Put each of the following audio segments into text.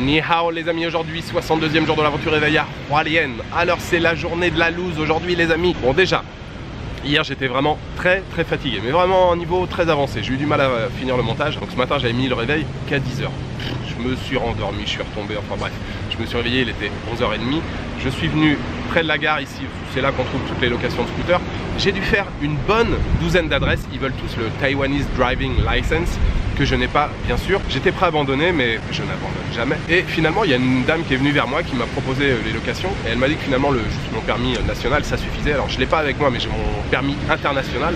Ni hao les amis, aujourd'hui 62e jour de l'aventure éveillée à Hualien. Alors c'est la journée de la loose aujourd'hui les amis. Bon déjà, hier j'étais vraiment très fatigué, mais vraiment au niveau très avancé. J'ai eu du mal à finir le montage, donc ce matin j'avais mis le réveil qu'à 10h. Je me suis rendormi, je suis retombé, enfin bref. Je me suis réveillé, il était 11h30. Je suis venu près de la gare ici, c'est là qu'on trouve toutes les locations de scooters. J'ai dû faire une bonne douzaine d'adresses. Ils veulent tous le Taiwanese Driving License, que je n'ai pas bien sûr. J'étais prêt à abandonner mais je n'abandonne jamais. Et finalement il y a une dame qui est venue vers moi qui m'a proposé les locations et elle m'a dit que finalement juste mon permis national ça suffisait. Alors je l'ai pas avec moi mais j'ai mon permis international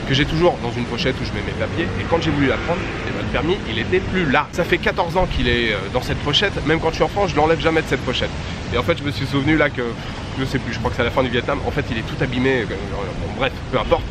que j'ai toujours dans une pochette où je mets mes papiers et quand j'ai voulu la prendre, eh ben, le permis il était plus là. Ça fait 14 ans qu'il est dans cette pochette, même quand je suis en France je l'enlève jamais de cette pochette. Et en fait je me suis souvenu là que, je sais plus, je crois que c'est à la fin du Vietnam, en fait il est tout abîmé, bon, bref, peu importe.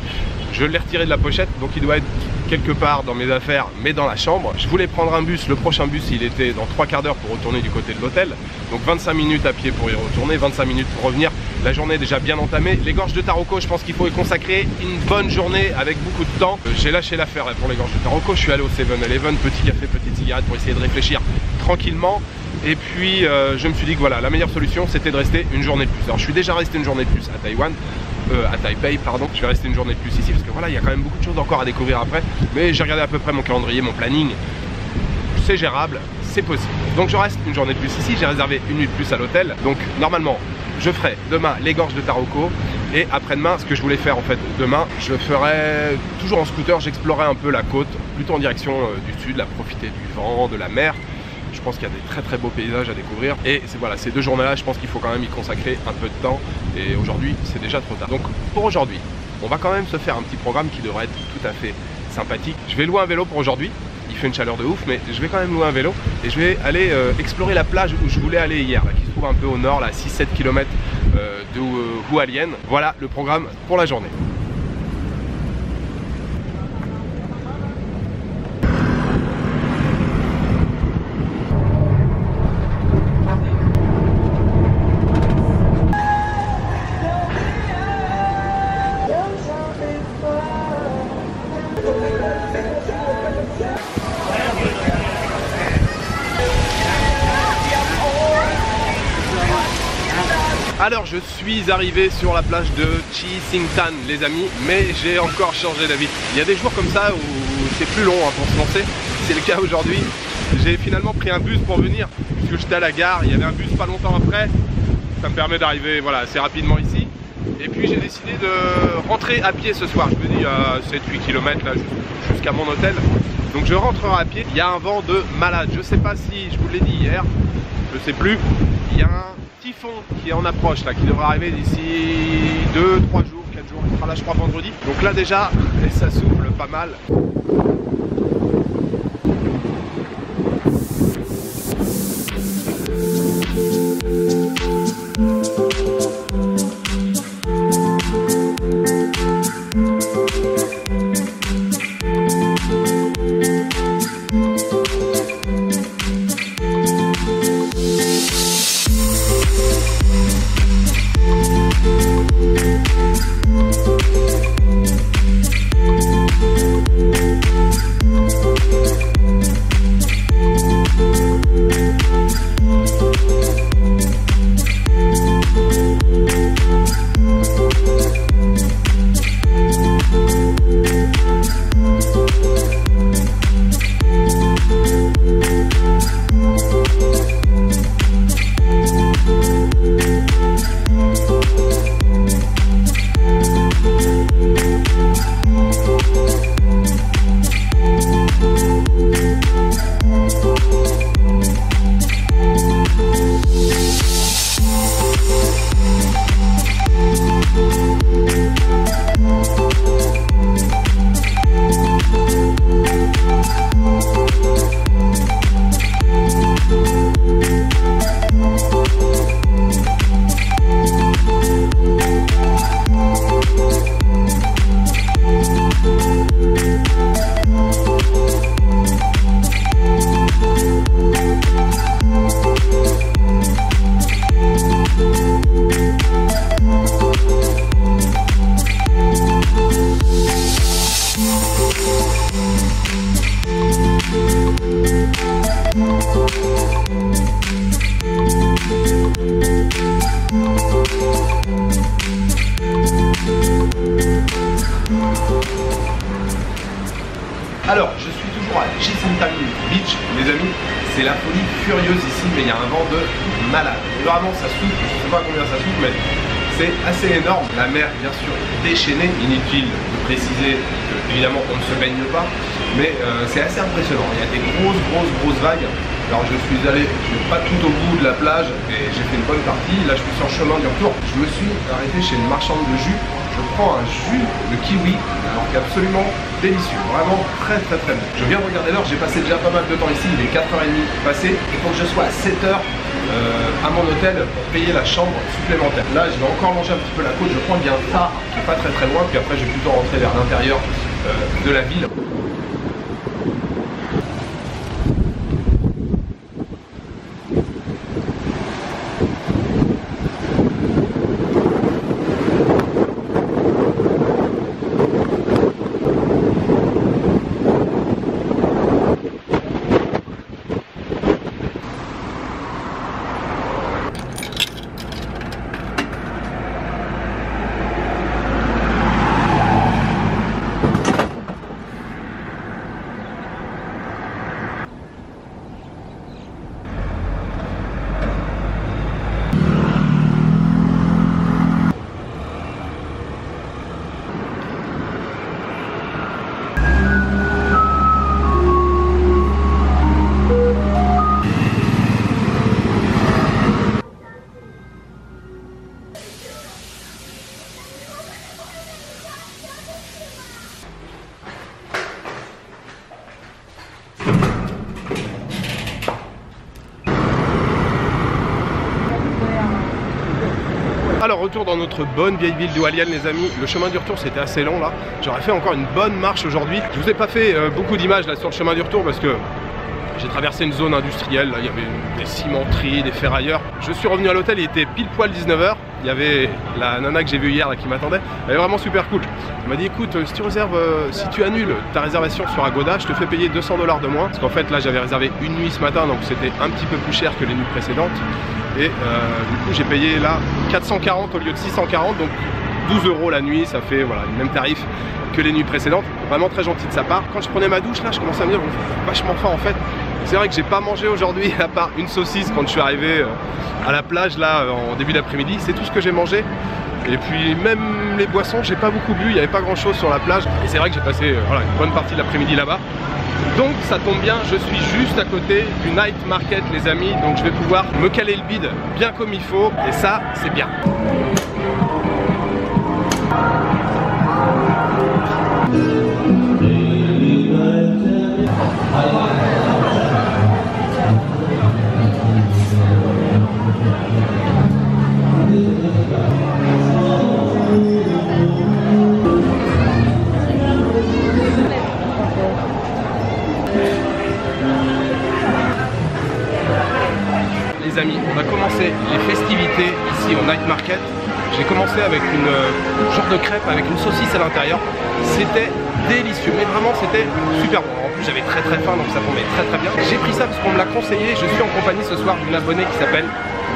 Je l'ai retiré de la pochette, donc il doit être quelque part dans mes affaires, mais dans la chambre. Je voulais prendre un bus, le prochain bus il était dans 3 quarts d'heure pour retourner du côté de l'hôtel. Donc 25 minutes à pied pour y retourner, 25 minutes pour revenir. La journée est déjà bien entamée. Les gorges de Taroko, je pense qu'il faut y consacrer une bonne journée avec beaucoup de temps. J'ai lâché l'affaire pour les gorges de Taroko, je suis allé au 7-Eleven, petit café, petite cigarette pour essayer de réfléchir tranquillement. Et puis je me suis dit que voilà, la meilleure solution c'était de rester une journée de plus. Alors je suis déjà resté une journée de plus à Taïwan. À Taipei, pardon. Je vais rester une journée de plus ici parce que voilà, il y a quand même beaucoup de choses encore à découvrir après. Mais j'ai regardé à peu près mon calendrier, mon planning. C'est gérable, c'est possible. Donc je reste une journée de plus ici. J'ai réservé une nuit de plus à l'hôtel. Donc normalement, je ferai demain les gorges de Taroko. Et après-demain, ce que je voulais faire en fait demain, je ferai toujours en scooter. J'explorerai un peu la côte, plutôt en direction du sud, profiter du vent, de la mer. Je pense qu'il y a des très beaux paysages à découvrir et voilà, ces 2 journées là je pense qu'il faut quand même y consacrer un peu de temps et aujourd'hui c'est déjà trop tard. Donc pour aujourd'hui on va quand même se faire un petit programme qui devrait être tout à fait sympathique. Je vais louer un vélo pour aujourd'hui, il fait une chaleur de ouf mais je vais quand même louer un vélo et je vais aller explorer la plage où je voulais aller hier là, qui se trouve un peu au nord, là 6-7 km de Hualien. Voilà le programme pour la journée. Alors je suis arrivé sur la plage de Chi Sing Tan les amis, mais j'ai encore changé d'avis. Il y a des jours comme ça où c'est plus long pour se lancer, c'est le cas aujourd'hui. J'ai finalement pris un bus pour venir, puisque j'étais à la gare, il y avait un bus pas longtemps après. Ça me permet d'arriver voilà, assez rapidement ici. Et puis j'ai décidé de rentrer à pied ce soir, je me dis à 7-8 km là jusqu'à mon hôtel. Donc je rentrerai à pied, il y a un vent de malade, je sais pas si je vous l'ai dit hier, je sais plus, il y a un typhon qui est en approche là, qui devrait arriver d'ici 2-3 jours, 4 jours, il sera là je crois vendredi. Donc là déjà, ça souffle pas mal. Alors, je suis toujours à Gisentam Beach, les amis. C'est la folie furieuse ici, mais il y a un vent de malade. Vraiment, ça souffle, je ne sais pas combien ça souffle, mais c'est assez énorme. La mer, bien sûr, déchaînée. Inutile de préciser que, évidemment, on ne se baigne pas, mais c'est assez impressionnant. Il y a des grosses vagues. Alors, je suis allé pas tout au bout de la plage et j'ai fait une bonne partie. Là, je suis sur le chemin du retour. Je me suis arrêté chez une marchande de jus. Je prends un jus de kiwi, alors qui est absolument délicieux, vraiment très bon. Je viens de regarder l'heure, j'ai passé déjà pas mal de temps ici, il est 4h30 passé, il faut que je sois à 7h à mon hôtel pour payer la chambre supplémentaire. Là, je vais encore longer un petit peu la côte, je prends bien un phare qui est pas très loin, puis après je vais plutôt rentrer vers l'intérieur de la ville. Alors retour dans notre bonne vieille ville de Hualien les amis. Le chemin du retour c'était assez long là. J'aurais fait encore une bonne marche aujourd'hui. Je vous ai pas fait beaucoup d'images là sur le chemin du retour parce que j'ai traversé une zone industrielle, là il y avait des cimenteries, des ferrailleurs. Je suis revenu à l'hôtel, il était pile poil 19h. Il y avait la nana que j'ai vue hier là, qui m'attendait. Elle est vraiment super cool. Elle m'a dit écoute, si tu réserves, si tu annules ta réservation sur Agoda, je te fais payer 200 $ de moins. Parce qu'en fait là j'avais réservé une nuit ce matin, donc c'était un petit peu plus cher que les nuits précédentes. Et du coup j'ai payé là 440 au lieu de 640, donc 12 € la nuit, ça fait voilà, le même tarif que les nuits précédentes. Vraiment très gentil de sa part. Quand je prenais ma douche là, je commençais à me dire vachement faim en fait. C'est vrai que j'ai pas mangé aujourd'hui à part une saucisse quand je suis arrivé à la plage là en début d'après-midi. C'est tout ce que j'ai mangé. Et puis même les boissons, j'ai pas beaucoup bu, il n'y avait pas grand chose sur la plage. Et c'est vrai que j'ai passé voilà, une bonne partie de l'après-midi là-bas. Donc ça tombe bien, je suis juste à côté du night market les amis. Donc je vais pouvoir me caler le bide bien comme il faut. Et ça, c'est bien. Les amis, on va commencer les festivités ici au night market. J'ai commencé avec une genre de crêpe avec une saucisse à l'intérieur. C'était délicieux, mais vraiment c'était super bon. En plus j'avais très faim, donc ça tombait très bien. J'ai pris ça parce qu'on me l'a conseillé. Je suis en compagnie ce soir d'une abonnée qui s'appelle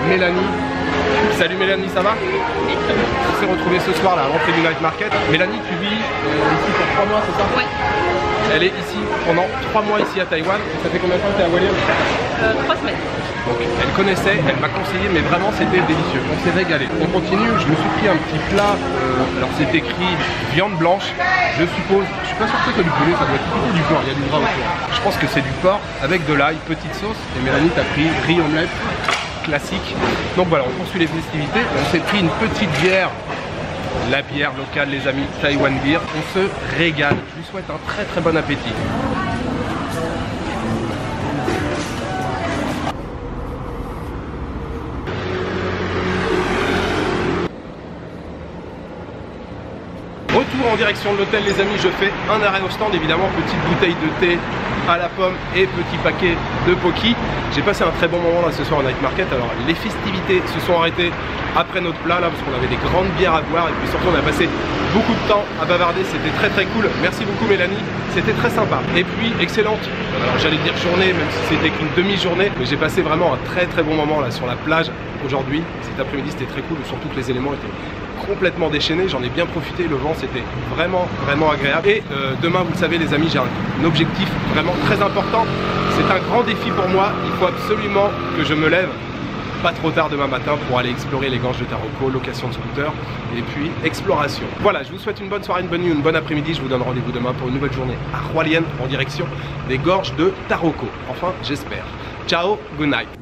Mélanie. Salut Mélanie, ça va? Oui, très bien. On s'est retrouvés ce soir là à l'entrée du night market. Mélanie, tu vis ici pour 3 mois, c'est ça? Oui. Elle est ici pendant 3 mois ici à Taïwan. Ça fait combien de temps que tu es à Hualien? 3 semaines. Donc elle connaissait, elle m'a conseillé, mais vraiment c'était délicieux. On s'est régalé. On continue, je me suis pris un petit plat. Alors c'est écrit viande blanche, je suppose. Je suis pas sûr que c'est du poulet, ça doit être plutôt du porc, il y a du gras autour. Je pense que c'est du porc avec de l'ail, petite sauce. Et Mélanie t'as pris riz omelette classique. Donc voilà, on poursuit les festivités. On s'est pris une petite bière. La bière locale les amis, Taiwan Beer. On se régale. Je vous souhaite un très bon appétit. Retour en direction de l'hôtel les amis, je fais un arrêt au stand évidemment, petite bouteille de thé à la pomme et petit paquet de Pocky. J'ai passé un très bon moment là ce soir au night market. Alors les festivités se sont arrêtées après notre plat là parce qu'on avait des grandes bières à boire et puis surtout on a passé beaucoup de temps à bavarder, c'était très cool. Merci beaucoup Mélanie, c'était très sympa. Et puis excellente, alors j'allais dire journée même si c'était qu'une demi-journée, mais j'ai passé vraiment un très bon moment là sur la plage aujourd'hui. Cet après-midi c'était très cool, surtout que les éléments étaient complètement déchaîné, j'en ai bien profité, le vent c'était vraiment agréable. Et demain, vous le savez les amis, j'ai un objectif vraiment très important, c'est un grand défi pour moi, il faut absolument que je me lève pas trop tard demain matin pour aller explorer les gorges de Taroko, location de scooter et puis exploration. Voilà, je vous souhaite une bonne soirée, une bonne nuit, une bonne après-midi, je vous donne rendez-vous demain pour une nouvelle journée à Roilienne en direction des gorges de Taroko, enfin j'espère. Ciao, good night.